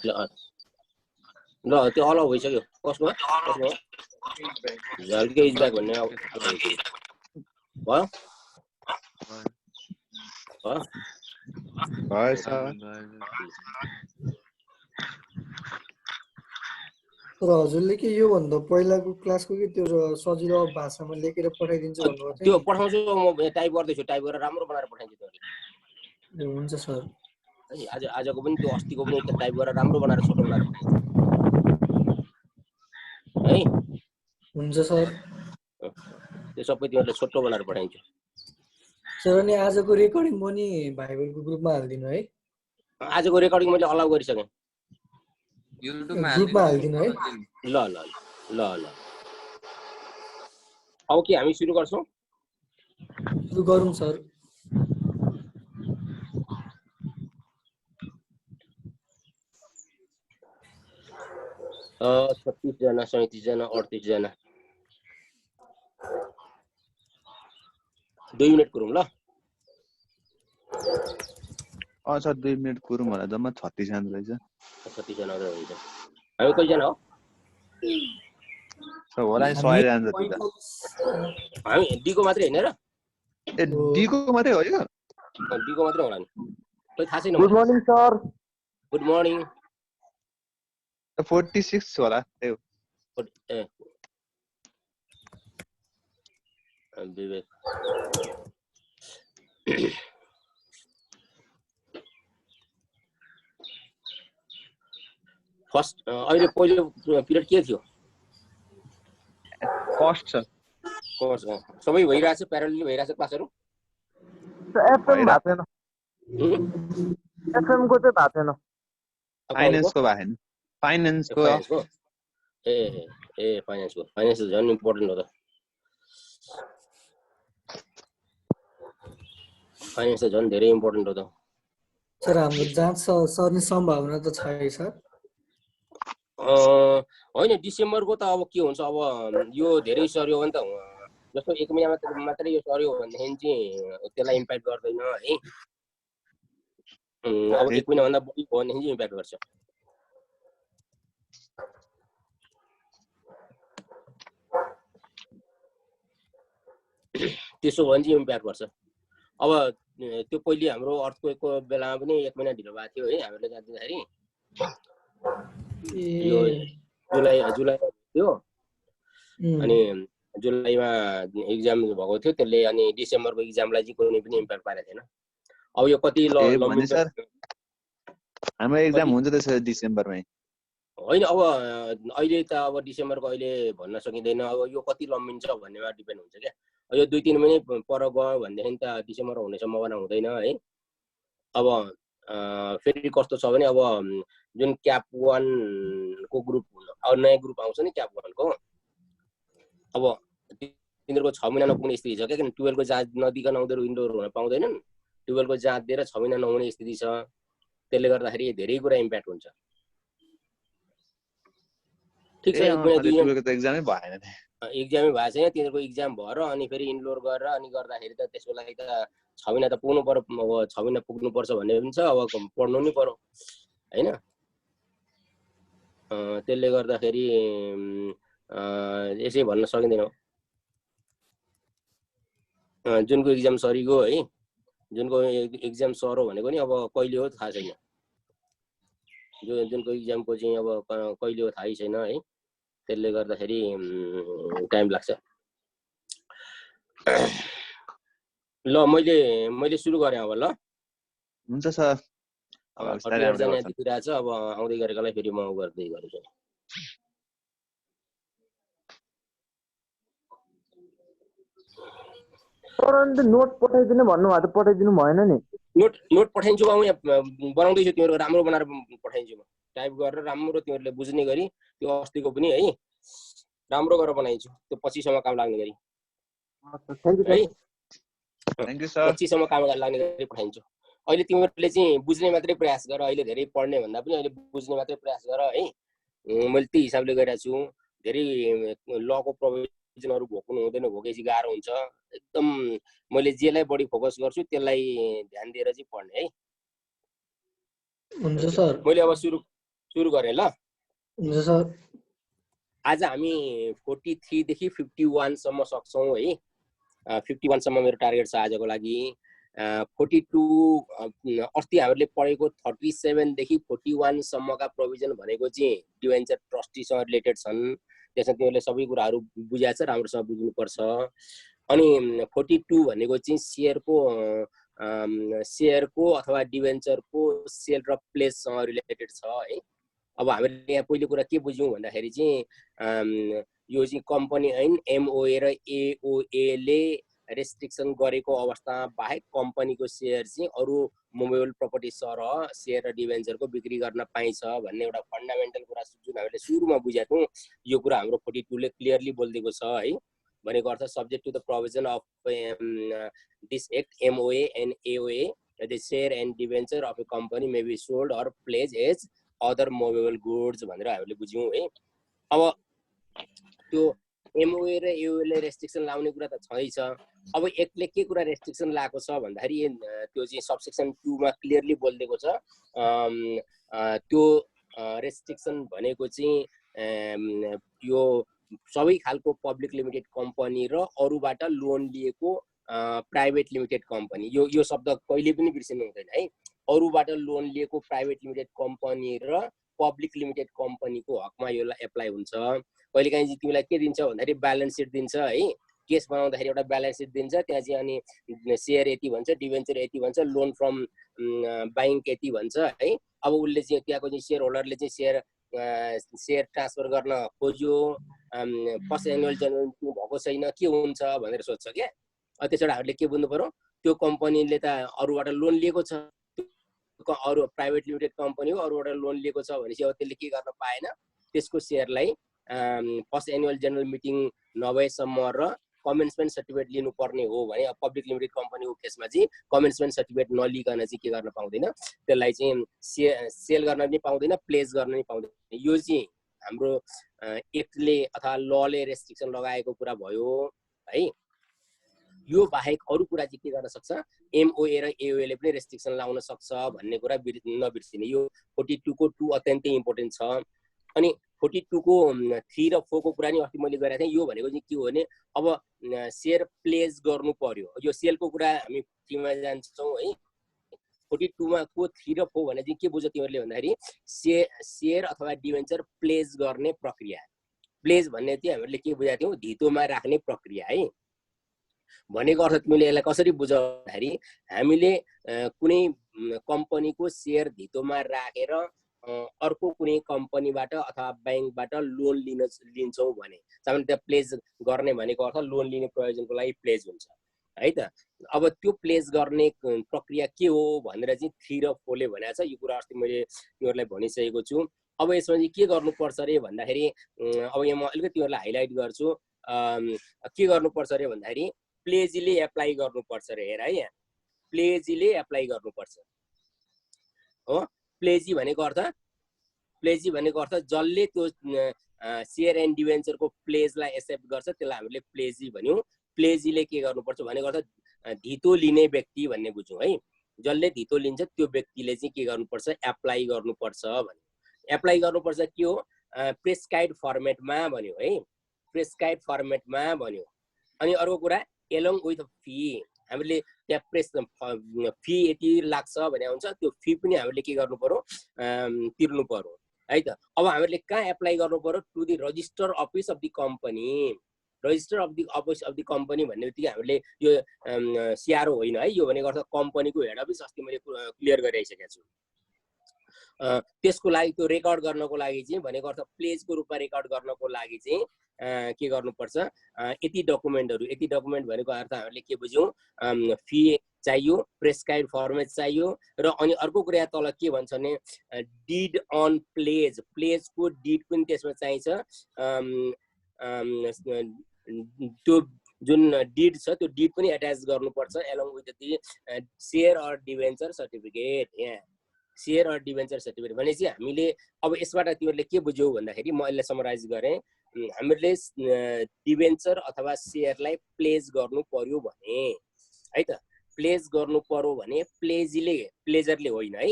ल ल त्यो अलाउ भइसक्यो कसमा झल्के इज ब्याक भन्ने भयो भयो तर हजुरले के यो भन्दा पहिलाको क्लासको के त्यो सजिलो भाषामा लेखेर पठाइदिन्छु भन्नुभएको थियो त्यो पठाउँछु म टाइप गर्दैछु टाइप गरेर राम्रो बनाएर पठाइदिन्छु नि हुन्छ सर है आजको पनि त्यो अस्तिको पनि टाइप गरेर राम्रो बनाएर छोटो बनाएर पठाइदिन्छु है हुन्छ सर त्यो सबै तिमीहरूले छोटो बनाएर पठाइदिन्छु सर अनि आजको रेकर्डिङ पनि भाइबलको ग्रुपमा हालिदिनु है आजको रेकर्डिङ मैले अलाउ गरिसकेँ ग्रुपमा हालिदिनु है ल ल ल ल अब के हामी सुरु गर्छौँ सुरु गरौँ सर 36 जना 37 जना 38 जना 2 मिनट गरौँ ल सर 2 मिनट गरौँ होला जम्मा 36 जना रहेछ 36 जना हुन्छ हामी कति जना हो सर होला 100 जना जति त हामी डीको मात्रै हैन र ए डीको मात्रै हो यो डीको मात्रै होला नि खै थाहा छैन good morning sir good morning 46 होला ए विवेक फर्स्ट अहिले पहिलो पिरियड के थियो फर्स्ट छ कोर्स सबै भइरहेछ प्यारलली भइरहेछ क्लासहरु एफएम भएको छैन एफएम को चाहिँ भएको छैन फाइनान्सको भएन फाइनान्सको ए फाइनान्सको फाइनान्स झन् इम्पोर्टेन्ट हो त फाइनान्स झन् धेरै इम्पोर्टेन्ट हो त सर हाम्रो जाँच सर्ने सम्भावना त छ है सर होइन डिसेम्बरको त अब के हुन्छ अब यो धेरै सर्यो भने त जस्तो 1 महिना मात्रै यो सर्यो भनेदेखि चाहिँ त्यसलाई इम्प्याक्ट गर्दैन है अब 1 महिना भन्दा बढी हो भने चाहिँ इम्प्याक्ट गर्छ त्यसो भने चाहिँ इम्प्याक्ट गर्छ अब त्यो पहिले हाम्रो अर्थक्वेकको बेलामा पनि 1 महिना ढिलो भएको थियो है हामीले जाँदाखेरि यो जुलाई थियो अनि जुलाईमा एक्जाम भएको थियो त्यसले अनि डिसेम्बरको एक्जामलाई चाहिँ कुनै पनि इम्प्याक्ट पारेको थिएन अब यो कति लम्बिन्छ हाम्रो एक्जाम हुन्छ त्यसो डिसेम्बरमै होइन अब अहिले त अब डिसेम्बरको अहिले भन्न सकिँदैन अब यो कति लम्बिन्छ भन्नेमा डिपेन्ड हुन्छ क्या यो 2-3 महिना पर गयो भनेदेखि त डिसेम्बर हुने सम्भावना हुँदैन है अब फेरि कस्तो छ भने अब जुन क्याप 1 को ग्रुप अब नयाँ ग्रुप आउँछ नि क्याप 1 को अब तिनीहरुको 6 महिना नपुग्ने स्थिति छ किन 12 को जाँच नदिकन उनीहरु इन्डोर हुन पाउँदैनन् 12 को जाँच दिएर 6 महिना नहुने स्थिति छ त्यसले गर्दाखेरि धेरै कुरा इम्प्याक्ट हुन्छ ठीक छ 1 महिना 2 महिना त एक्जामै भएन एक्जामै भएको छैन तिनीहरुको एक्जाम भएर अनि फेरि इन्डोर गरेर अनि गर्दाखेरि त त्यसको लागि त 6 महिना त पुग्नु पर्यो अब 6 महिना पुग्नु पर्छ भन्ने पनि छ अब पढ्नु नि पर्यो हैन त्यसले गर्दाखेरि यसै भन्न सकिँदैन जुनको एक्जाम सरिगयो है जुनको एक्जाम सरो भनेको नि अब कहिले हो थाहा छैन जुनको एक्जामको चाहिँ अब कहिले हो थाहै छैन है त्यसले गर्दाखेरि टाइम लाग्छ ल मैले सुरु गरे अब ल हुन्छ सर अब 38 जना देखिरहेछ अब आउँदै गरेकोलाई फेरि म गर्दै गर्छु नोट पठाइदिनु भन्नुभएको त पठाइदिनु भएन नि नोट पठाइन्छु म यहाँ बनाउँदैछु तिमीहरु राम्रो बनाएर पठाइन्छु म टाइप गरेर राम्रो तिमीहरुले बुझ्ने गरी त्यो अस्तिको पनि है राम्रो गरेर बनाइन्छु त्यो पछिसम्म काम लाग्ने गरी थ्यांक यू सर पछिसम्म काम लाग्ने गरी पठाइन्छु अहिले तिमीहरुले चाहिँ बुझ्ने मात्रै प्रयास गर अहिले धेरै पढ्ने भन्दा पनि अहिले बुझ्ने मात्रै प्रयास गर है मैले त्यही हिसाबले गरिरहेको छु धेरै लको प्रोभिजनहरु भोक्नु हुँदैन भोकेपछि गाह्रो हुन्छ एकदम मैले जेलाई बढी फोकस गर्छु त्यसलाई ध्यान दिएर चाहिँ पढ्ने है हुन्छ सर मैले अब सुरु सुरु गरेँ ल। हुन्छ सर। आज हामी 43 देखि 51 सम्म सक्छौं है। 51 सम्म मेरो टार्गेट छ आजको लागि। 42 अस्ति हामीले पढेको 37 देखि 41 सम्मका प्रोभिजन भनेको चाहिँ डिभेन्चर ट्रस्टीसँग रिलेटेड छन्। त्यसमा तिमीहरूले सबै कुराहरू बुझाएको छ, राम्रोसँग बुझ्नुपर्छ। अनि 42 भनेको चाहिँ सेयरको अथवा डिभेन्चरको सेल र प्लेससँग रिलेटेड छ है। अब हामीले यहाँ पहिलो कुरा के बुझ्यौँ भन्दाखेरि चाहिँ यो चाहिँ कम्पनी ऐन एमओए र एओए ले रेस्ट्रिक्सन गरेको अवस्थामा बाहेक कम्पनीको सेयर चाहिँ अरू मुभेबल प्रपर्टी सरह सेयर र डिभेन्चरको बिक्री गर्न पाइन्छ भन्ने एउटा फन्डामेन्टल कुरा जुन हामीले सुरुमा बुझेको थियौँ, यो कुरा हाम्रो 42 ले क्लियरली बोलिदिएको छ है। भनेको अर्थ subject to the provision of this act MOA and AOA the share and debenture of a company may be sold or pledge as other movable goods भनेर हामीले बुझ्यौँ है। अब त्यो एमओए र एओले रेस्ट्रिक्सन लाउने कुरा त छैछ। अब एक्टले के कुरा रेस्ट्रिक्सन लगाएको छ भन्दाखेरि त्यो चाहिँ सबसेक्सन 2 मा क्लियरली बोलिदिएको छ। त्यो रेस्ट्रिक्सन भनेको चाहिँ यो सबै खालको पब्लिक लिमिटेड कम्पनी र अरूबाट लोन लिएको प्राइभेट लिमिटेड कम्पनी, यो शब्द कहिले पनि बिर्सिनु हुँदैन है। अरूबाट लोन लिएको प्राइभेट लिमिटेड कम्पनी र पब्लिक लिमिटेड कम्पनीको हकमा यो एप्लाई हुन्छ। कहिलेकाहीँ चाहिँ तिमीलाई के दिन्छ भन्दाखेरि ब्यालेन्स सिट दिन्छ है। केस बनाउँदाखेरि एउटा ब्यालेन्स सिट दिन्छ, त्यहाँ चाहिँ अनि सेयर यति भन्छ, डिभेन्चर यति भन्छ, लोन फ्रम ब्याङ्क यति भन्छ है। अब उसले चाहिँ त्यहाँको चाहिँ सेयर होल्डरले चाहिँ सेयर ट्रान्सफर गर्न खोज्यो, फर्स्ट एनुअल जेनरल मिटिङ भएको छैन, के हुन्छ भनेर सोध्छ क्या। त्यसबाट हामीले के बुझ्नु पर्यो, त्यो कम्पनीले त अरूबाट लोन लिएको छ, अरू प्राइभेट लिमिटेड कम्पनी हो, अरूबाट लोन लिएको छ भनेपछि अब त्यसले के गर्न पाएन, त्यसको सेयरलाई फर्स्ट एनुअल जेनरल मिटिङ नभएसम्म र कमेन्समेन्ट सर्टिफिकेट लिनुपर्ने हो भने पब्लिक लिमिटेड कम्पनीको केसमा चाहिँ कमेन्समेन्ट सर्टिफिकेट नलिकन चाहिँ के गर्न पाउँदैन, त्यसलाई चाहिँ सेल गर्न पनि पाउँदैन, प्लेस गर्न पनि पाउँदैन। यो चाहिँ हाम्रो एक्टले अथवा लले रेस्ट्रिक्सन लगाएको कुरा भयो है। यो बाहेक अरू कुरा चाहिँ के गर्न सक्छ, एमओए र एओएले पनि रेस्ट्रिक्सन लाउन सक्छ भन्ने कुरा नबिर्सिने। यो 42 को 2 अत्यन्तै इम्पोर्टेन्ट छ। अनि 42 को 3 र 4 को कुरा नि अस्ति मैले गरेको थिएँ। यो भनेको चाहिँ के हो भने अब सेयर प्लेस गर्नु पर्यो। यो सेलको कुरा हामी 3 मा जान्छौँ है। 42 मा को 3 र 4 भने चाहिँ के बुझ्यो तिमीहरूले भन्दाखेरि सेयर अथवा डिभेन्चर प्लेस गर्ने प्रक्रिया। प्लेस भन्ने चाहिँ हामीले के बुझाएको थियौँ, धितोमा राख्ने प्रक्रिया है। भनेको अर्थ तिमीले यसलाई कसरी बुझ भन्दाखेरि हामीले कुनै कम्पनीको सेयर धितोमा राखेर अर्को कुनै कम्पनीबाट अथवा ब्याङ्कबाट लोन लिन्छौँ भने सामान्यतः प्लेज गर्ने भनेको अर्थ लोन लिने प्रयोजनको लागि प्लेज हुन्छ है त। अब त्यो प्लेज गर्ने प्रक्रिया के हो भनेर चाहिँ 3 र 4 ले भनेको छ। यो कुरा अस्ति मैले तिमीहरूलाई भनिसकेको छु। अब यसमा चाहिँ के गर्नुपर्छ रे भन्दाखेरि अब यहाँ म अलिकति तिमीहरूलाई हाइलाइट गर्छु। के गर्नुपर्छ रे भन्दाखेरि प्लेजीले एप्लाई गर्नुपर्छ रे। हेर है, यहाँ प्लेजीले एप्लाई गर्नुपर्छ हो। प्लेजी भनेको अर्थ जसले त्यो सेयर एन्ड डिभेन्चरको प्लेजलाई एक्सेप्ट गर्छ त्यसलाई हामीले प्लेजी भन्यौँ। प्लेजीले के गर्नुपर्छ भनेको अर्थ धितो लिने व्यक्ति भन्ने बुझौँ है। जसले धितो लिन्छ त्यो व्यक्तिले चाहिँ के गर्नुपर्छ, एप्लाई गर्नुपर्छ भन्यो। एप्लाई गर्नुपर्छ के हो, प्रेस्क्राइब्ड फर्मेटमा भन्यो है, प्रेस्क्राइब्ड फर्मेटमा भन्यो। अनि अर्को कुरा एलोङ विथ फी, हामीले त्यहाँ फी यति लाग्छ भने हुन्छ, त्यो फी पनि हामीले के गर्नु पर्यो, तिर्नु पर्यो है त। अब हामीले कहाँ एप्लाई गर्नु पर्यो, to the register office of the company. Register of the office of the company भन्ने बित्तिकै हामीले यो सिआरओ होइन है, यो भनेको अर्थ कम्पनीको हेड अफिस। अस्ति मैले क्लियर गरिसकेको छु। त्यसको लागि त्यो रेकर्ड गर्नको लागि चाहिँ भनेको अर्थ प्लेजको रूपमा रेकर्ड गर्नको लागि चाहिँ के गर्नुपर्छ, यति डकुमेन्टहरू। यति डकुमेन्ट भनेको अर्थ हामीले के बुझ्यौँ, फी चाहियो, प्रेस्क्राइब्ड फर्मेट चाहियो, र अनि अर्को कुरा तल के भन्छ भने डिड अन प्लेज, प्लेजको डिड पनि त्यसमा चाहिन्छ। त्यो जुन डिड छ त्यो डिड पनि एट्याच गर्नुपर्छ along with the share or debenture certificate. यहाँ सेयर अर डिभेन्चर सर्टिफिकेट भनेपछि हामीले अब यसबाट तिमीहरूले के बुझ्यौ भन्दाखेरि म यसलाई समराइज गरेँ। हामीले डिभेन्चर अथवा सेयरलाई प्लेज गर्नु पर्यो भने है त, प्लेज गर्नु पर्यो भने प्लेजरले होइन है,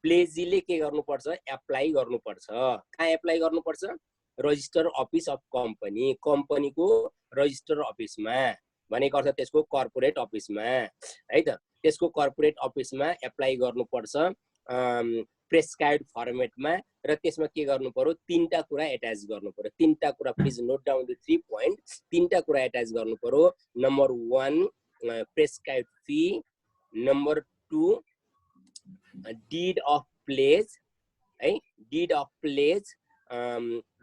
प्लेजीले के गर्नुपर्छ एप्लाई गर्नुपर्छ कहाँ एप्लाई गर्नुपर्छ रजिस्टर अफिस अफ कम्पनी कम्पनीको रजिस्टर अफिसमा भनेको अर्थ त्यसको कर्पोरेट अफिसमा है त त्यसको कर्पोरेट अफिसमा एप्लाई गर्नुपर्छ प्रेस्क्राइब्ड फर्मेटमा र त्यसमा के गर्नु पर्यो तीनटा कुरा एट्याच गर्नु पर्यो तीनटा कुरा please note down the 3 point तीनटा कुरा एट्याच गर्नु पर्यो number 1 prescribed fee number 2 deed of pledge है डिड अफ प्लेज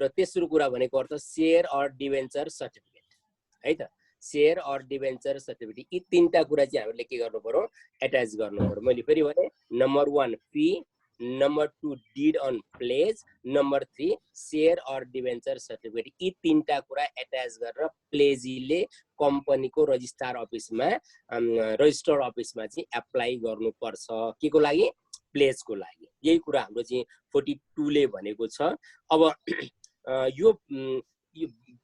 र तेस्रो कुरा भनेको अर्थ शेयर अर डिभेन्चर सर्टिफिकेट है त शेयर अर डिभेन्चर सर्टिफिकेट यी तीनटा कुरा चाहिँ हामीले के गर्नु पर्यो एट्याच गर्नु पर्यो मैले फेरि भने number 1 fee number 2 deed on pledge number 3 share or debenture certificate यी तीनटा कुरा एट्याच गरेर प्लेजीले कम्पनीको रजिस्ट्रार अफिसमा रजिस्टर अफिसमा चाहिँ एप्लाई गर्नुपर्छ के को लागि प्लेजको लागि यही कुरा हाम्रो चाहिँ 42 ले भनेको छ अब यो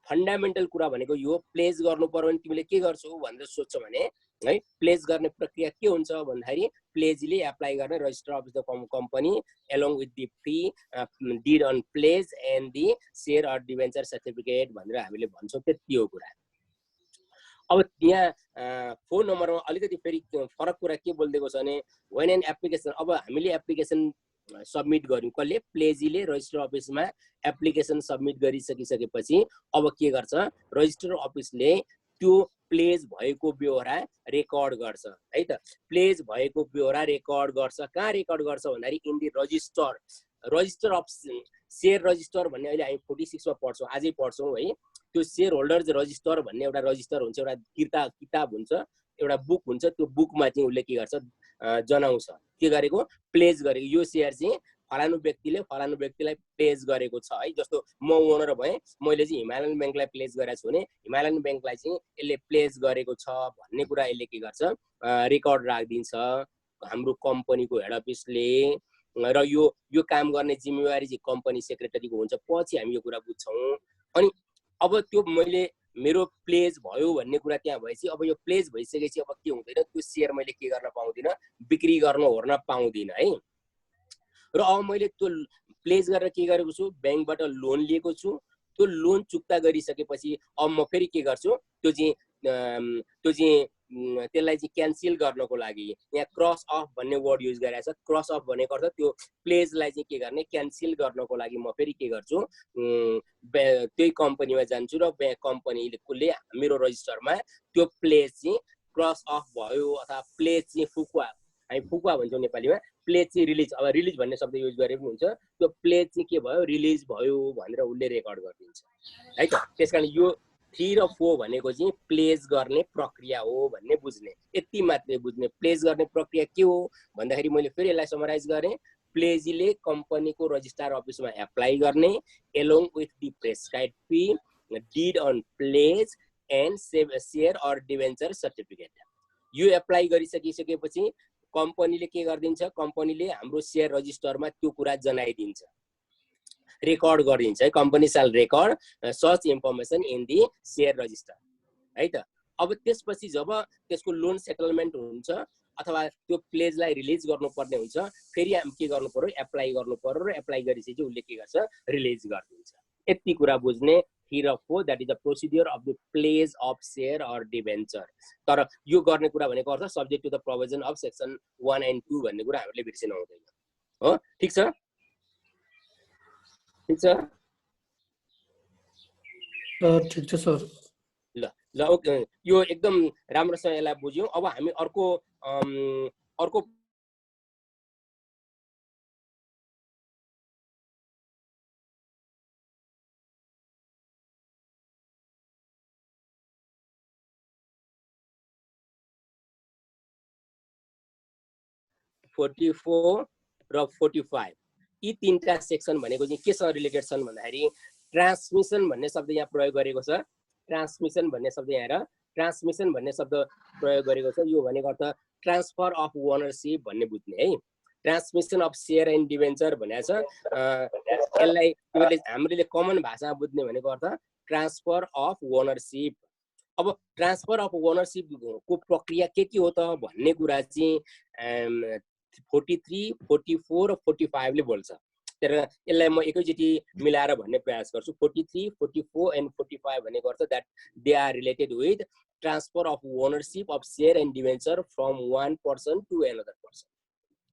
फन्डामेन्टल कुरा भनेको यो प्लेज गर्नु पर्यो भने तिमीले के गर्छौ भनेर सोध्छौ भने है प्लेज गर्ने प्रक्रिया के हुन्छ भन्दाखेरि प्लेजले एप्लाई गर्ने register office of company along with the fee deed on pledge and the share or debenture certificate भनेर हामीले भन्छौँ त्यति हो कुरा अब यहाँ फोन नम्बरमा अलिकति फेरि फरक कुरा के बोल्दिएको छ भने व्हेन एन एप्लिकेसन अब हामीले एप्लिकेसन सबमिट गर्यौं कसले प्लेजीले रजिस्टर अफिसमा एप्लिकेसन सबमिट गरिसकिसकेपछि अब के गर्छ रजिस्टर अफिसले त्यो प्लेज भएको ब्यौरा रेकर्ड गर्छ है त प्लेज भएको ब्यौरा रेकर्ड गर्छ कहाँ रेकर्ड गर्छ भन्दाखेरि in the register of share register भन्ने अहिले हामी 46 मा पढ्छौँ आजै पढ्छौँ है त्यो शेयर होल्डर्स रजिस्टर भन्ने एउटा रजिस्टर हुन्छ एउटा किताब हुन्छ एउटा बुक हुन्छ त्यो बुकमा चाहिँ उसले के गर्छ जनाउँछ के गरेको प्लेज गरेको यो शेयर चाहिँ फलानु व्यक्तिलाई प्लेज गरेको छ है जस्तो म ओनर भए मैले चाहिँ हिमालयन बैंकलाई प्लेज गरेको छु भने हिमालयन बैंकलाई चाहिँ यसले प्लेज गरेको छ भन्ने कुरा यसले के गर्छ रेकर्ड राखिदिन्छ हाम्रो कम्पनीको हेड अफिसले र यो काम गर्ने जिम्मेवारी चाहिँ कम्पनी सेक्रेटरीको हुन्छ पछि हामी यो कुरा बुझ्छौँ अनि अब त्यो मैले मेरो प्लेज भयो भन्ने कुरा त्यहाँ भएपछि अब यो प्लेज भइसकेपछि अब के हुँदैन त्यो शेयर मैले के गर्न पाउँदिन बिक्री गर्न ओर्न पाउँदिन है र अब मैले त्यो प्लेज गरेर के गरेको छु बैंकबाट लोन लिएको छु त्यो लोन चुक्ता गरिसकेपछि अब म फेरि के गर्छु त्यो चाहिँ त्यसलाई चाहिँ क्यान्सल गर्नको लागि यहाँ क्रस अफ भन्ने वर्ड युज गरेको छ क्रस अफ भनेको अर्थ त्यो प्लेजलाई चाहिँ के गर्ने क्यान्सल गर्नको लागि म फेरि के गर्छु त्यही कम्पनीमा जान्छु र कम्पनीले मेरो रजिस्टरमा त्यो प्लेज चाहिँ क्रस अफ भयो अथवा प्लेज चाहिँ फुकुवा हामी फुकुवा भन्छौँ नेपालीमा प्लेज चाहिँ रिलिज अब रिलिज भन्ने शब्द युज गरे पनि हुन्छ त्यो प्लेज चाहिँ के भयो रिलिज भयो भनेर उसले रेकर्ड गरिदिन्छ है त त्यसकारण यो 3 र 4 भनेको चाहिँ प्लेज गर्ने प्रक्रिया हो भन्ने बुझ्ने यति मात्रै बुझ्ने प्लेज गर्ने प्रक्रिया के हो भन्दाखेरि मैले फेरि यसलाई समराइज गरेँ प्लेजीले कम्पनीको रजिस्ट्रार अफिसमा एप्लाई गर्ने along with the prescribed fee deed on pledge and share or debenture certificate यो एप्लाई गरिसकिसकेपछि कम्पनीले के गरिदिन्छ कम्पनीले हाम्रो शेयर रजिस्टरमा त्यो कुरा जनाइदिन्छ रेकर्ड गरिदिन्छ है कम्पनी साल record such information in the share register है त अब त्यसपछि जब त्यसको लोन सेटलमेन्ट हुन्छ अथवा त्यो प्लेजलाई रिलिज गर्नुपर्ने हुन्छ फेरि हामी के गर्नु पर्यो एप्लाई गर्नु पर्यो र एप्लाई गरिसकेपछि उसले के गर्छ रिलिज गरिदिन्छ यति कुरा बुझ्ने 3 र 4 that is the procedure of the pledge of share or debenture तर यो गर्ने कुरा भनेको अर्थ subject to the provision of section 1 and 2 भन्ने कुरा हामीले बिर्सिनु हुँदैन हो ठीक छ ठीक छ सर ल ओके यो एकदम राम्रोसँग यसलाई बुझ्यौं अब हामी अर्को 44 र 45 यी तीनटा सेक्सन भनेको चाहिँ केसँग रिलेटेड छन् भन्दाखेरि ट्रान्समिसन भन्ने शब्द यहाँ प्रयोग गरेको छ ट्रान्समिसन भन्ने शब्द यहाँ हेर ट्रान्समिसन भन्ने शब्द प्रयोग गरेको छ यो भनेको अर्थ ट्रान्सफर अफ ओनरशिप भन्ने बुझ्ने है transmission of share and debenture भनेको छ यसलाई हामीले कमन भाषामा बुझ्ने भनेको अर्थ ट्रान्सफर अफ ओनरशिप अब ट्रान्सफर अफ ओनरशिप को प्रक्रिया के हो त भन्ने कुरा चाहिँ 43, 44 र 45 ले बोल्छ। तर यसलाई म एकैचोटि मिलाएर भन्ने प्रयास गर्छु। 43, 44 एन्ड 45 भन्ने गर्छ that they are related with transfer of ownership of share and debenture from one person to another person,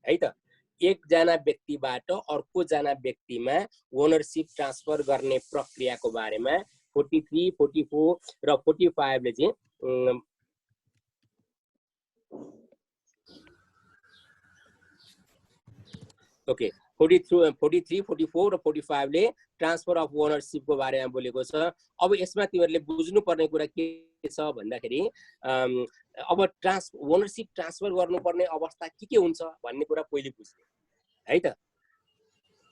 है त। एकजना व्यक्तिबाट अर्को जना व्यक्तिमा ओनरशिप ट्रान्सफर गर्ने प्रक्रियाको बारेमा 43, 44 र 45 ले चाहिँ ओके 43, 44 र 45 ले ट्रान्सफर अफ ओनरशिपको बारेमा बोलेको छ। अब यसमा तिमीहरूले बुझ्नुपर्ने कुरा के छ भन्दाखेरि अब ओनरशिप ट्रान्सफर गर्नुपर्ने अवस्था के हुन्छ भन्ने कुरा पहिले बुझ्ने, है त।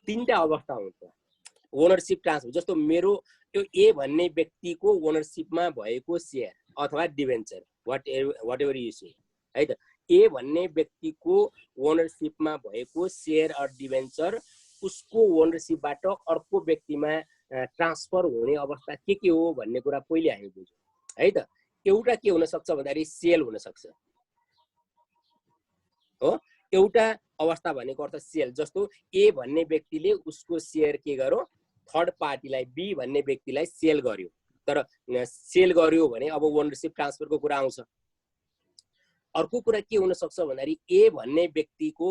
तीनटा अवस्था हुन्छ ओनरशिप ट्रान्सफर। जस्तो मेरो त्यो ए भन्ने व्यक्तिको ओनरशिपमा भएको शेयर अथवा डिबेन्चर वाट एभर यु से, है त। ए भन्ने व्यक्तिको ओनरशिपमा भएको शेयर अर डिबेन्चर उसको ओनरशिपबाट अर्को व्यक्तिमा ट्रान्सफर हुने अवस्था के हो भन्ने कुरा पहिले हामी बुझ्यौँ, है त। एउटा के हुन सक्छ भन्दाखेरि सेल हुन सक्छ, हो। एउटा अवस्था भनेको अर्थ सेल। जस्तो ए भन्ने व्यक्तिले उसको शेयर के गर्यो, थर्ड पार्टीलाई बी भन्ने व्यक्तिलाई सेल गर्यो। तर सेल गर्यो भने अब ओनरशिप ट्रान्सफरको कुरा आउँछ। अर्को कुरा के हुन सक्छ भन्दाखेरि ए भन्ने व्यक्तिको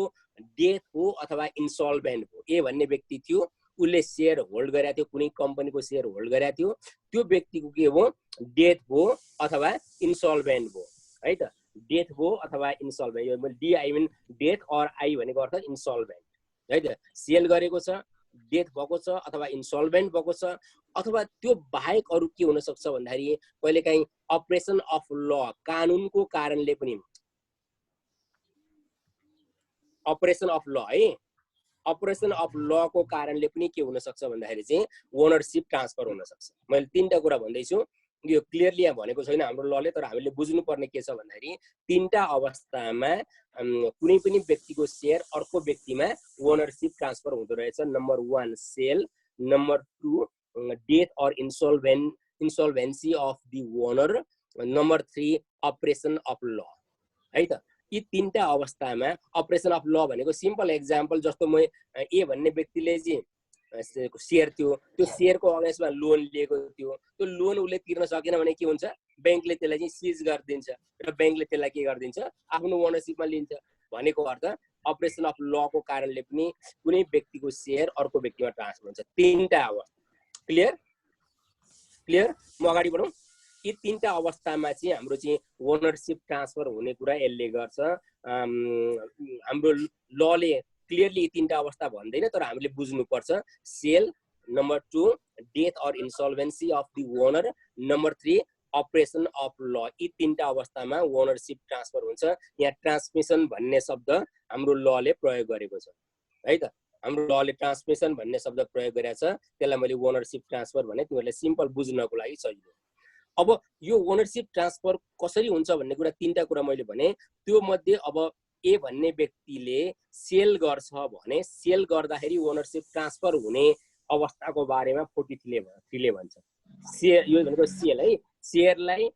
डेथ हो अथवा इन्सल्भेन्ट हो। ए भन्ने व्यक्ति थियो, उसले शेयर होल्ड गरेको थियो, कुनै कम्पनीको शेयर होल्ड गरेको थियो, त्यो व्यक्तिको के हो, डेथ हो अथवा इन्सल्भेन्ट हो, है त। डेथ हो अथवा इन्सल्भेन्ट, यो D I mean death or I भनेको अर्थ इन्सल्भेन्ट, है त। सेल गरेको छ, डेथ भएको छ अथवा इन्सल्भेन्ट भएको छ। अथवा त्यो बाहेक अरू के हुन सक्छ भन्दाखेरि कहिलेकाहीँ अपरेसन अफ ल, कानुनको कारणले पनि, अपरेसन अफ ल, है, अपरेसन अफ ल को कारणले पनि के हुन सक्छ भन्दाखेरि चाहिँ ओनरशिप ट्रान्सफर हुन सक्छ। मैले तीनटा कुरा भन्दैछु, यो क्लियरली यहाँ भनेको छैन हाम्रो लले, तर हामीले बुझ्नुपर्ने के छ भन्दाखेरि तीनटा अवस्थामा कुनै पनि व्यक्तिको शेयर अर्को व्यक्तिमा ओनरशिप ट्रान्सफर हुँदो रहेछ। Number 1 sale, number 2 death or insolvency of the owner, number 3 operation of law, है त। यी तीनटा अवस्थामा अपरेसन अफ ल भनेको सिम्पल एक्जाम्पल, जस्तो म ए भन्ने व्यक्तिले चाहिँ शेयर थियो, त्यो शेयरको अगेन्स्टमा लोन लिएको थियो, त्यो लोन उसले तिर्न सकेन भने के हुन्छ, ब्याङ्कले त्यसलाई चाहिँ सिज गरिदिन्छ र ब्याङ्कले त्यसलाई के गरिदिन्छ, आफ्नो ओनरशिपमा लिन्छ। भनेको अर्थ अपरेसन अफ ल को कारणले पनि कुनै व्यक्तिको शेयर अर्को व्यक्तिमा ट्रान्सफर हुन्छ। तीनटा अवस्था क्लियर क्लियर म अगाडि बढौँ। यी तीनटा अवस्थामा चाहिँ हाम्रो चाहिँ ओनरशिप ट्रान्सफर हुने कुरा यसले गर्छ। हाम्रो लले क्लियरली तीनटा अवस्था भन्दैन, तर हामीले बुझ्नुपर्छ। Sale, number 2 death or insolvency of the owner, number 3 operation of law. यी तीनटा अवस्थामा ओनरशिप ट्रान्सफर हुन्छ। यहाँ ट्रान्समिसन भन्ने शब्द हाम्रो लले प्रयोग गरेको छ, है त। हाम्रो लले ट्रान्समिसन भन्ने शब्द प्रयोग गरेको छ, त्यसलाई मैले ओनरशिप ट्रान्सफर भने तिमीहरूले सिम्पल बुझ्नको लागि सजिलो। अब यो ओनरशिप ट्रान्सफर कसरी हुन्छ भन्ने कुरा तीनटा कुरा मैले भने। त्यो मध्ये अब ए भन्ने व्यक्तिले सेल गर्छ भने सेल गर्दाखेरि ओनरशिप ट्रान्सफर हुने अवस्थाको बारेमा 43 ले भन्छ। शेयर यो भनेको सेल, है। शेयरलाई,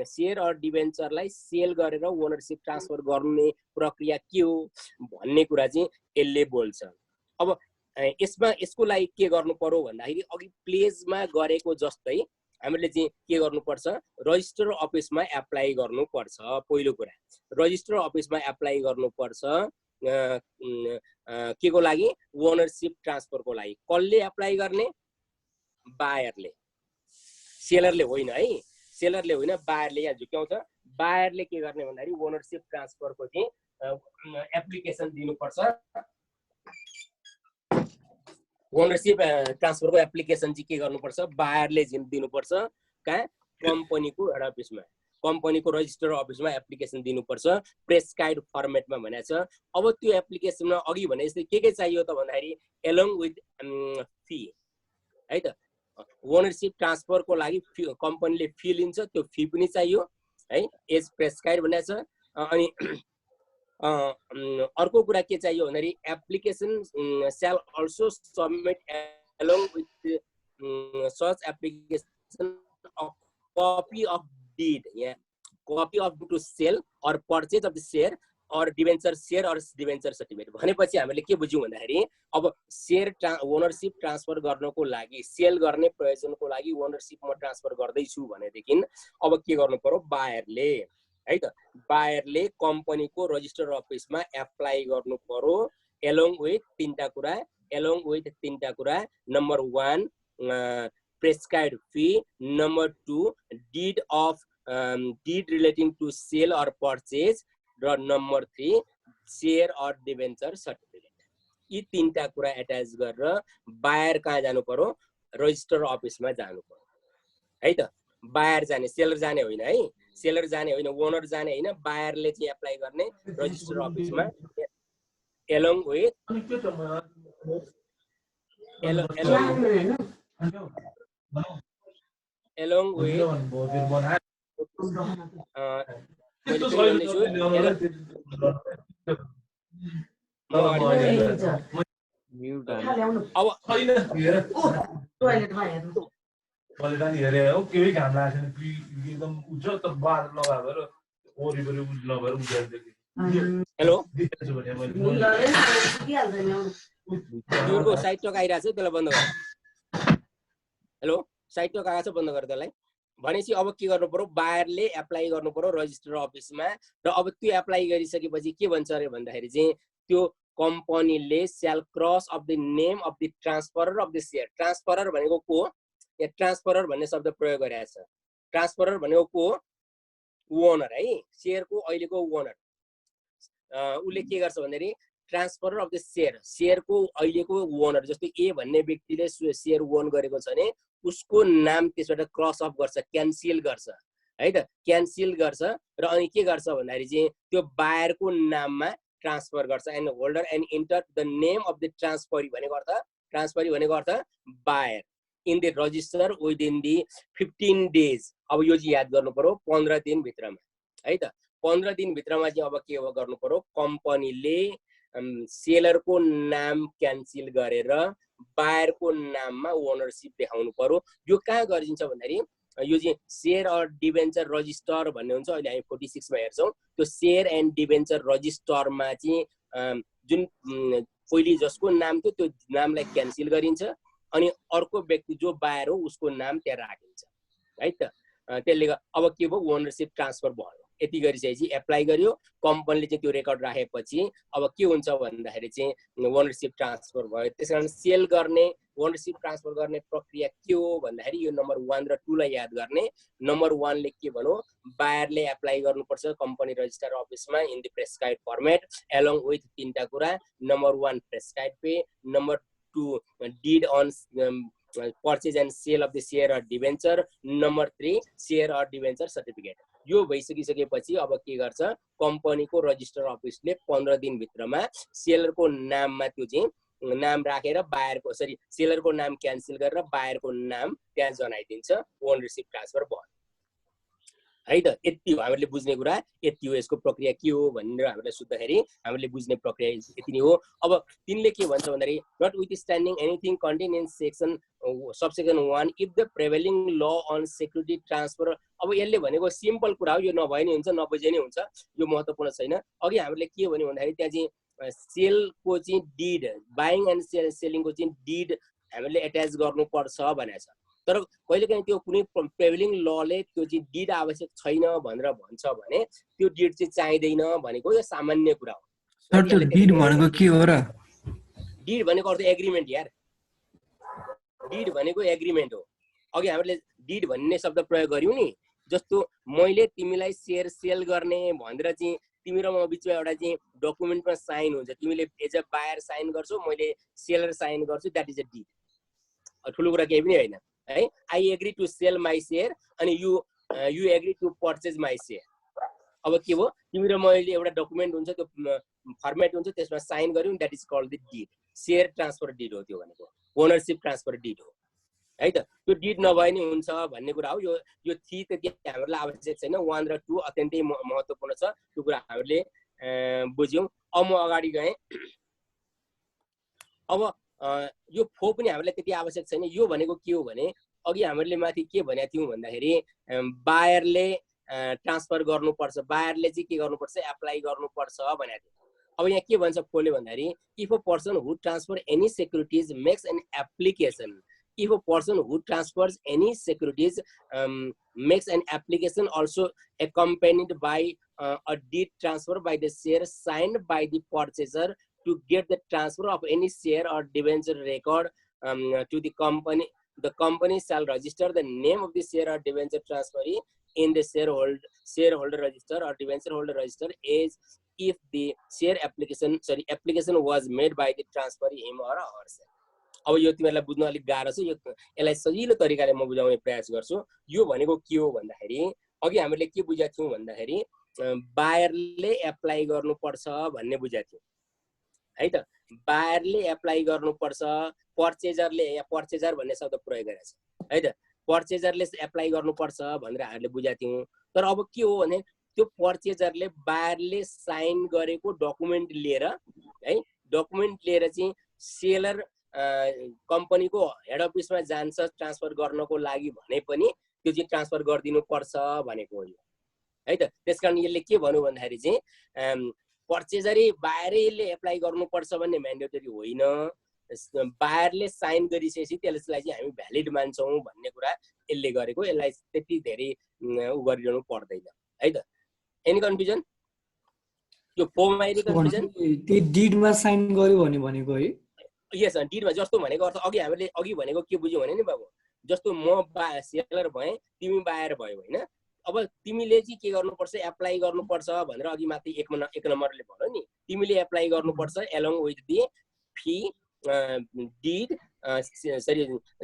शेयर अर डिबेन्चरलाई सेल गरेर ओनरशिप ट्रान्सफर गर्ने प्रक्रिया के हो भन्ने कुरा चाहिँ यसले बोल्छ। अब यसको लागि के गर्नु पर्यो भन्दाखेरि अघि प्लेजमा गरेको जस्तै हामीले चाहिँ के गर्नुपर्छ, रजिस्टर अफिसमा एप्लाई गर्नुपर्छ। पहिलो कुरा रजिस्टर अफिसमा एप्लाई गर्नुपर्छ के को लागि, ओनरशिप ट्रान्सफरको लागि। कसले एप्लाई गर्ने, बायरले, सेलरले होइन, है। सेलरले होइन, बायरले यहाँ झुक्याउँछ। बायरले के गर्ने भन्दाखेरि ओनरशिप ट्रान्सफरको चाहिँ एप्लिकेसन दिनुपर्छ। ओनरशिप ट्रान्सफरको एप्लिकेसन चाहिँ के गर्नुपर्छ, बायरले दिनुपर्छ। कहाँ, कम्पनीको हेड अफिसमा, कम्पनीको रजिस्टर अफिसमा एप्लिकेसन दिनुपर्छ, प्रेस्क्राइब्ड फर्मेटमा भनेको छ। अब त्यो एप्लिकेसनमा अघि भने जस्तै के चाहियो त भन्दाखेरि एलोङ विथ फी, है त। ओनरशिप ट्रान्सफरको लागि कम्पनीले फी लिन्छ, त्यो फी पनि चाहियो, है, एज प्रेस्क्राइब्ड भनेको छ। अनि अर्को कुरा के चाहियो भन्दाखेरि application shall also submit along with such application copy of deed, यहाँ copy of to sale or purchase of the share or debenture share or debenture certificate भनेपछि हामीले के बुझ्यौँ भन्दाखेरि अब सेयर ओनरसिप ट्रान्सफर गर्नको लागि सेल गर्ने प्रयोजनको लागि ओनरसिप म ट्रान्सफर गर्दैछु भनेदेखि अब के गर्नु पर्यो बायरले है त बायरले कम्पनीको रजिस्टर अफिसमा एप्लाई गर्नु पर्यो एलोङ विथ तीनटा कुरा number 1 prescribed fee, number 2 deed relating to sale or purchase, र number 3 share or debenture certificate। यी तीनटा कुरा एट्याच गरेर बायर कहाँ जानु पर्यो रजिस्टर अफिसमा जानु पर्यो है त बायर जाने सेलर जाने होइन है सेलर जाने होइन ओनर जाने होइन बायरले चाहिँ एप्लाई गर्ने रजिस्टर अफिसमा along with hello side talk आइरहेको छ त्यसलाई बन्द गर हेलो साइड टक आएको छ बन्द गर त्यसलाई भनेपछि अब के गर्नु पर्यो बायरले एप्लाई गर्नु पर्यो रजिस्टर अफिसमा र अब त्यो एप्लाई गरिसकेपछि के भन्छ अरे भन्दाखेरि चाहिँ त्यो कम्पनीले shall cross of the name of the transferor of the share transferor भनेको को हो यहाँ ट्रान्सफरर भन्ने शब्द प्रयोग गरेको छ ट्रान्सफरर भनेको को हो ओनर है सेयरको अहिलेको ओनर उसले के गर्छ भन्दाखेरि ट्रान्सफरर अफ द सेयरको अहिलेको ओनर जस्तो ए भन्ने व्यक्तिले सेयर ओन गरेको छ भने उसको नाम त्यसबाट क्रस अफ गर्छ क्यान्सल गर्छ है त क्यान्सल गर्छ र अनि के गर्छ भन्दाखेरि चाहिँ त्यो बायरको नाममा ट्रान्सफर गर्छ and holder and enter the name of the transferee भनेको अर्थ buyer in the register within the 15 days अब यो चाहिँ याद गर्नु पर्यो 15 दिन भित्रमा है त 15 दिन भित्रमा चाहिँ अब के गर्नु पर्यो कम्पनीले सेलरको नाम क्यान्सल गरेर बायरको नाममा ओनरसिप देखाउनु पर्यो यो कहाँ गरिन्छ भन्दाखेरि यो चाहिँ सेयर अर डिभेन्चर रजिस्टर भन्ने हुन्छ अहिले हामी 46 मा हेर्छौँ त्यो सेयर एन्ड डिभेन्चर रजिस्टरमा चाहिँ जुन पहिले जसको नाम थियो त्यो नामलाई क्यान्सल गरिन्छ अनि अर्को व्यक्ति जो बायर हो उसको नाम त्यहाँ राखिन्छ है त त्यसले अब के भयो ओनरसिप ट्रान्सफर भयो यति गरिसकेपछि एप्लाई गर्यो कम्पनीले चाहिँ त्यो रेकर्ड राखेपछि अब के हुन्छ भन्दाखेरि चाहिँ ओनरसिप ट्रान्सफर भयो त्यसकारण सेल गर्ने ओनरसिप ट्रान्सफर गर्ने प्रक्रिया के हो भन्दाखेरि यो नम्बर 1 र 2 लाई याद गर्ने नम्बर 1 ले के भन्यो बायरले एप्लाई गर्नुपर्छ कम्पनी रजिस्टर अफिसमा in the prescribed format along with तीनटा कुरा number 1 prescribed pay number 2 deed on purchase and sale of the share or debenture, number 3 share or debenture certificate। यो भइसकिसकेपछि अब के गर्छ कम्पनीको रजिस्टर अफिसले 15 दिन भित्रमा सेलरको नाममा त्यो चाहिँ नाम राखेर बायरको सेलरको नाम क्यान्सल गरेर बायरको नाम त्यहाँ जनाइदिन्छ ओनरसिप ट्रान्सफर भयो है त। यति हो हामीले बुझ्ने कुरा, यति हो यसको प्रक्रिया के हो भनेर हामीले सोध्दाखेरि हामीले बुझ्ने प्रक्रिया यति नै हो। अब तिनले के भन्छ भन्दाखेरि notwithstanding anything contain in section subsection 1 if the prevailing law on security transfer. अब यसले भनेको सिम्पल कुरा हो, यो नभए नि हुन्छ नबुझे नि हुन्छ, यो महत्त्वपूर्ण छैन। अघि हामीले के भन्यो भन्दाखेरि त्यहाँ चाहिँ सेलको चाहिँ डिड बाइङ एन्ड सेलिङको चाहिँ डिड हामीले एट्याच गर्नुपर्छ भनेको छ। तर कहिलेकाहीँ त्यो कुनै प्रिभेलिङ लले त्यो चाहिँ डिड आवश्यक छैन भनेर भन्छ भने त्यो डिड चाहिँ चाहिँदैन भनेको यो सामान्य कुरा हो। सर त्यो डिड भनेको के हो र? डिड भनेको अर्थ एग्रिमेन्ट यार, डिड भनेको एग्रिमेन्ट हो। अघि हामीले डिड भन्ने शब्द प्रयोग गर्यौं नि, जस्तो मैले तिमीलाई सेयर सेल गर्ने भनेर चाहिँ तिमी र म बिचमा एउटा चाहिँ डकुमेन्टमा साइन हुन्छ, तिमीले एज अ बायर साइन गर्छौ, मैले सेलर साइन गर्छु, द्याट इज अ डिड। ठुलो कुरा केही पनि होइन है। I agree to sell my share अनि you agree to purchase my share. अब के भयो, तिमी र मैले एउटा डकुमेन्ट हुन्छ, त्यो फर्मेट हुन्छ, त्यसमा साइन गर्यौं, that is called the deed. Share transfer deed हो त्यो भनेको, ओनरसिप ट्रान्सफर डिड हो है त। त्यो डिड नभए नि हुन्छ भन्ने कुरा हो। यो थी त्यति हामीहरूलाई आवश्यक छैन, 1 र 2 अत्यन्तै महत्त्वपूर्ण छ, त्यो कुरा हामीले बुझ्यौं। अब म अगाडि गएँ। अब यो फो पनि हामीलाई त्यति आवश्यक छैन। यो भनेको के हो भने अघि हामीले माथि के भनेका थियौँ भन्दाखेरि बायरले ट्रान्सफर गर्नुपर्छ, बायरले चाहिँ के गर्नुपर्छ, एप्लाई गर्नुपर्छ भनेको थियो। अब यहाँ के भन्छ फोले भन्दाखेरि if a person who transfer any securities makes an application, if a person who transfers any securities makes an application also accompanied by a deed transfer by the share signed by the purchaser to get the transfer of any share or debenture record to the company shall register the name of the share or debenture transferee in the shareholder register or debenture holder register as if the share application was made by the transferee him or herself. अब यो तिमीहरुलाई बुझ्न अलिक गाह्रो छ, यसलाई सजिलो तरिकाले म बुझाउने प्रयास गर्छु। यो भनेको के हो भन्दाखेरि अघि हामीले के बुझेका थियौं भन्दाखेरि बायरले एप्लाई गर्नुपर्छ भन्ने बुझेका थियौं है त। बायरले एप्लाई गर्नुपर्छ, पर्चेजरले, या पर्चेजर भन्ने शब्द प्रयोग गरेको छ है त, पर्चेजरले एप्लाई गर्नुपर्छ भनेर हामीले बुझेका थियौं। तर अब के हो भने त्यो पर्चेजरले बायरले साइन गरेको डकुमेन्ट लिएर है, डकुमेन्ट लिएर चाहिँ सेलर कम्पनीको हेड अफिसमा जान्छ ट्रान्सफर गर्नको लागि भने पनि त्यो चाहिँ ट्रान्सफर गरिदिनु पर्छ भनेको हो है त। त्यसकारण यसले के भन्नु भन्दाखेरि चाहिँ पर्चेजरै बायरले एप्लाई गर्नुपर्छ भन्ने म्यान्डेटरी होइन, बायरले साइन गरिसकेपछि त्यसलाई चाहिँ हामी भ्यालिड मान्छौँ भन्ने कुरा यसले गरेको। यसलाई त्यति धेरै उ गरिरहनु पर्दैन है त। Any confusion? यो फर्ममा एनी कन्फ्युजन? त्यो डिडमा साइन गर्यो भनेको है। यस, डिडमा जस्तो भनेको अर्थ अघि हामीले अघि भनेको के बुझ्यौ भने नि बाबु, जस्तो म सेलर भएँ, तिमी बायर भयो हैन, अब तिमीले चाहिँ के गर्नुपर्छ, एप्लाई गर्नुपर्छ भनेर अघि माथि एक नम्बरले भन्यो नि, तिमीले एप्लाई गर्नुपर्छ along with the fee did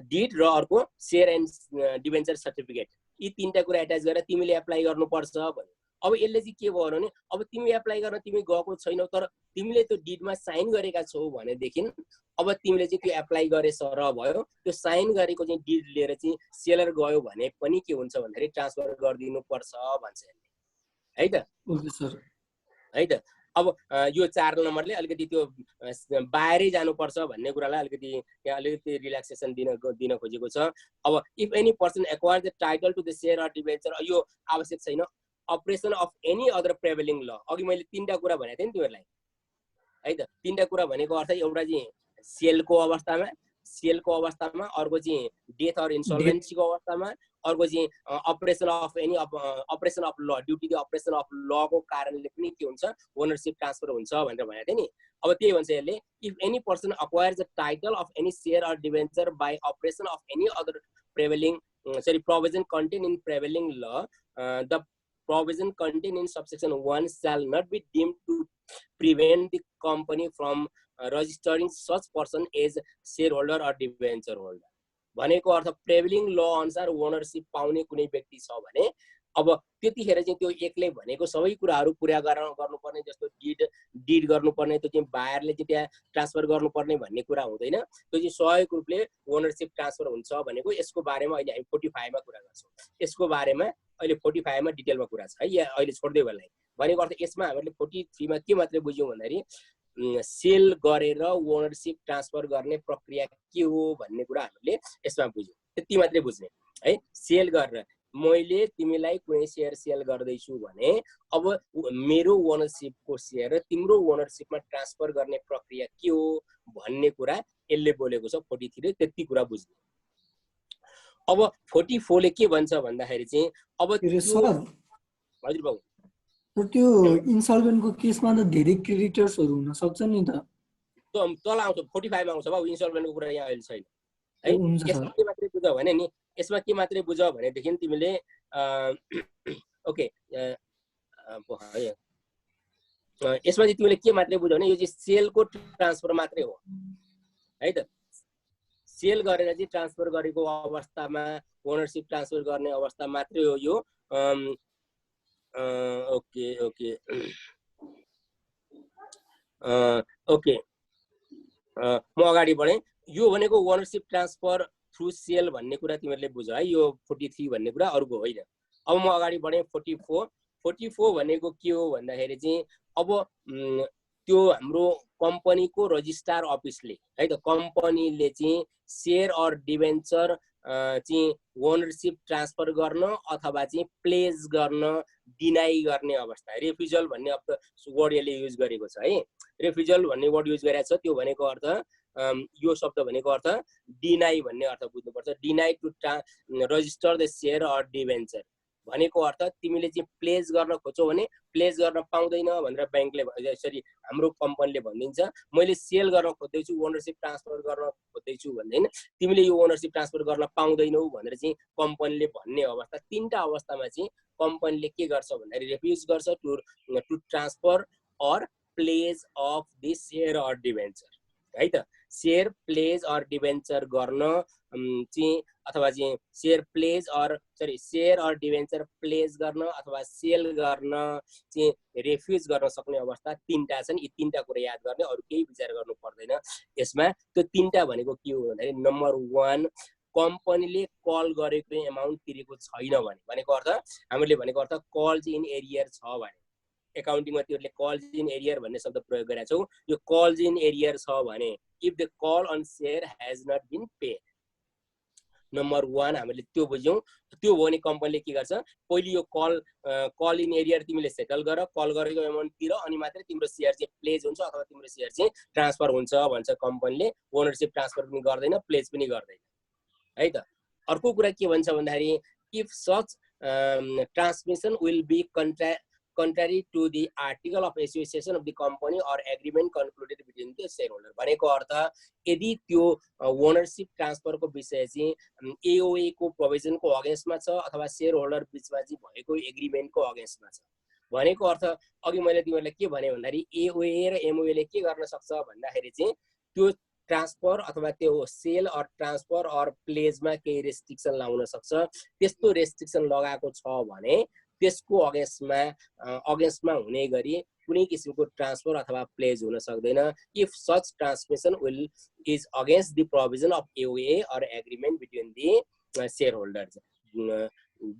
did र अर्को शेयर एन्ड डिबेन्चर सर्टिफिकेट, यी तीनटा कुरा एट्याच गरेर तिमीले एप्लाई गर्नुपर्छ भन्यो। अब यसले चाहिँ के भयो भने अब तिमी एप्लाई गर्न तिमी गएको छैनौ, तर तिमीले त्यो डिडमा साइन गरेका छौ भनेदेखि अब तिमीले चाहिँ त्यो एप्लाई गरेछ र भयो, त्यो साइन गरेको चाहिँ डिड लिएर चाहिँ सेलर गयो भने पनि के हुन्छ भन्दाखेरि ट्रान्सफर गरिदिनु पर्छ भन्छ है त। ओके सर है त। अब यो 4 नम्बरले अलिकति त्यो बाहिरै जानुपर्छ भन्ने कुरालाई अलिकति यहाँ अलिकति रिल्याक्सेसन दिन खोजेको छ। अब if any person acquire the title to the share or debenture, यो आवश्यक छैन। Operation of any other prevailing law, अघि मैले 3टा कुरा भनेको थिएँ नि तिमीहरूलाई है त। 3टा कुरा भनेको अर्थ एउटा चाहिँ सेलको अवस्थामा, अर्को चाहिँ डेथ अर इन्सल्भेन्सीको अवस्थामा, अर्को चाहिँ operation of any operation of ल, ड्युटी द अपरेसन अफ लको कारणले पनि के हुन्छ, ओनरसिप ट्रान्सफर हुन्छ भनेर भनेको थिएँ नि। अब त्यही भन्छ यसले, if any person acquires the title of any share or debenture by operation of any other provision content in prevailing law, the provision contained in subsection 1 shall not be deemed to prevent the company from registering such person as shareholder or debenture holder। भनेको अर्थ प्रेभेलिङ ल अनुसार ownership पाउने कुनै व्यक्ति छ भने अब त्यतिखेर चाहिँ त्यो एकले भनेको सबै कुराहरू पुरा गर्नुपर्ने, जस्तो डिड गर्नुपर्ने, त्यो चाहिँ बायरले चाहिँ त्यहाँ ट्रान्सफर गर्नुपर्ने भन्ने कुरा हुँदैन। त्यो चाहिँ सहयोग रूपले ओनरसिप ट्रान्सफर हुन्छ भनेको। यसको बारेमा अहिले हामी 45 मा कुरा गर्छौँ। यसको बारेमा अहिले 45 मा डिटेलमा कुरा छ है, या अहिले छोड्दै बेललाई भनेको अर्थ यसमा हामीले 43 मा के मात्रै बुझ्यौँ भन्दाखेरि सेल गरेर ओनरसिप ट्रान्सफर गर्ने प्रक्रिया के हो भन्ने कुरा हामीले यसमा बुझ्यौँ। त्यति मात्रै बुझ्ने है। सेल गरेर मैले तिमीलाई कुनै शेयर सेल गर्दैछु भने अब मेरो ओनरसिपको शेयर तिम्रो ओनरसिपमा ट्रान्सफर गर्ने प्रक्रिया के हो भन्ने कुरा यसले बोलेको छ 43 ले। त्यति कुरा बुझ्ने। अब 44 ले के भन्छ भन्दाखेरि चाहिँ अब हजुर बाबु, त्यो इन्सल्भेन्टको केसमा त धेरै क्रेडिटर्सहरु हुन सक्छ नि त। तल आउँछ 45 मा आउँछ बाबु। इन्सल्भेन्टको कुरा यहाँ अहिले छैन है। यसमा के मात्रै बुझ भने नि, यसमा के मात्रै बुझ भनेदेखि तिमीले ओके यसमा चाहिँ तिमीले के मात्रै बुझ भने यो चाहिँ सेलको ट्रान्सफर मात्रै हो है त। सेल गरेर चाहिँ ट्रान्सफर गरेको अवस्थामा ओनरसिप ट्रान्सफर गर्ने अवस्था मात्रै हो यो। ओके ओके ओके म अगाडि बढेँ। यो भनेको ओनरसिप ट्रान्सफर थ्रु सेल भन्ने कुरा तिमीहरूले बुझ है। यो 43 भन्ने कुरा अरूको होइन। अब म अगाडि बढेँ 44 भनेको के हो भन्दाखेरि चाहिँ अब त्यो हाम्रो कम्पनीको रजिस्ट्रार अफिसले है त, कम्पनीले चाहिँ शेयर अर डिबेन्चर चाहिँ ओनरसिप ट्रान्सफर गर्न अथवा चाहिँ प्लेज गर्न डिनाई गर्ने अवस्था। रेफ्युजल भन्ने वर्ड यसले युज गरेको छ है। रेफ्युजल भन्ने वर्ड युज गरेको छ, त्यो भनेको अर्थ यो शब्द भनेको अर्थ डिनाई भन्ने अर्थ बुझ्नुपर्छ। Deny to register the share or debenture भनेको अर्थ तिमीले चाहिँ प्लेज गर्न खोज्छौ भने प्लेज गर्न पाउँदैन भनेर ब्याङ्कले यसरी हाम्रो कम्पनीले भनिदिन्छ। मैले सेल गर्न खोज्दैछु, ओनरसिप ट्रान्सफर गर्न खोज्दैछु भन्दैन, तिमीले यो ओनरसिप ट्रान्सफर गर्न पाउँदैनौ भनेर चाहिँ कम्पनीले भन्ने अवस्था। तीनटा अवस्थामा चाहिँ कम्पनीले के गर्छ भन्दाखेरि रेफ्युज गर्छ to transfer or pledge of the share or debenture है त। सेयर प्लेज अर डिभेन्चर गर्न चाहिँ अथवा चाहिँ सेयर अर डिभेन्चर प्लेज गर्न अथवा सेल गर्न चाहिँ रेफ्युज गर्न सक्ने अवस्था तीनटा छन्। यी तीनटा कुरा याद गर्ने, अरू केही विचार गर्नु पर्दैन यसमा। त्यो तीनटा भनेको के हो भन्दाखेरि नम्बर 1 कम्पनीले कल गरेको एमाउन्ट तिरेको छैन भनेको अर्थ हामीले भनेको अर्थ कल चाहिँ इन एरियर छ भने। एकाउन्टिङमा तिमीले कल इन एरियर भन्ने शब्द प्रयोग गरेका छौ। यो कल इन एरियर छ भने if the call on share has not been paid, number 1 हामीले त्यो बुझ्यौं। त्यो हो भने कम्पनीले के गर्छ, पहिले यो कल इन एरियर तिमीले सेटल गर, कल गरेको एमाउन्ट तिर, अनि मात्रै तिम्रो सेयर चाहिँ प्लेज हुन्छ अथवा तिम्रो सेयर चाहिँ ट्रान्सफर हुन्छ भन्छ कम्पनीले। ओनरसिप ट्रान्सफर पनि गर्दैन, प्लेज पनि गर्दैन है त। अर्को कुरा के भन्छ भन्दाखेरि if such transmission will be contrary to the article of association of the company or agreement concluded between the shareholder भनेको अर्थ यदि त्यो ओनरसिप ट्रान्सफरको विषय चाहिँ एओए को प्रोभिजनको अगेन्स्टमा छ अथवा शेयर होल्डर बिचमा चाहिँ भएको एग्रिमेन्टको अगेन्स्टमा छ भनेको अर्थ अघि मैले तिमीलाई के भने भन्दाखेरि एओए र एमओए ले के गर्न सक्छ भन्दाखेरि चाहिँ त्यो ट्रान्सफर अथवा त्यो सेल अर ट्रान्सफर अर प्लेजमा केही रेस्ट्रिक्सन लाउन सक्छ। त्यस्तो रेस्ट्रिक्सन लगाएको छ भने त्यसको अगेन्स्टमा हुने गरी कुनै किसिमको ट्रान्सफर अथवा प्लेज हुन सक्दैन। If such transmission is against the provision of AOA or agreement between the shareholders.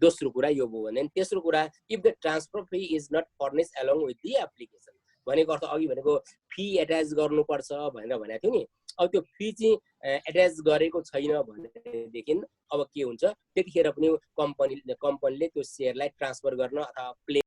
दोस्रो कुरा यो भयो भने तेस्रो कुरा if the transfer fee is not furnish along with the application भनेको अर्थ अघि भनेको फी एट्याच गर्नुपर्छ भनेर भनेको थियो नि। अब त्यो फी चाहिँ एट्याच गरेको छैन भनेदेखि अब के हुन्छ, त्यतिखेर पनि कम्पनीले त्यो सेयरलाई ट्रान्सफर गर्न अथवा प्ले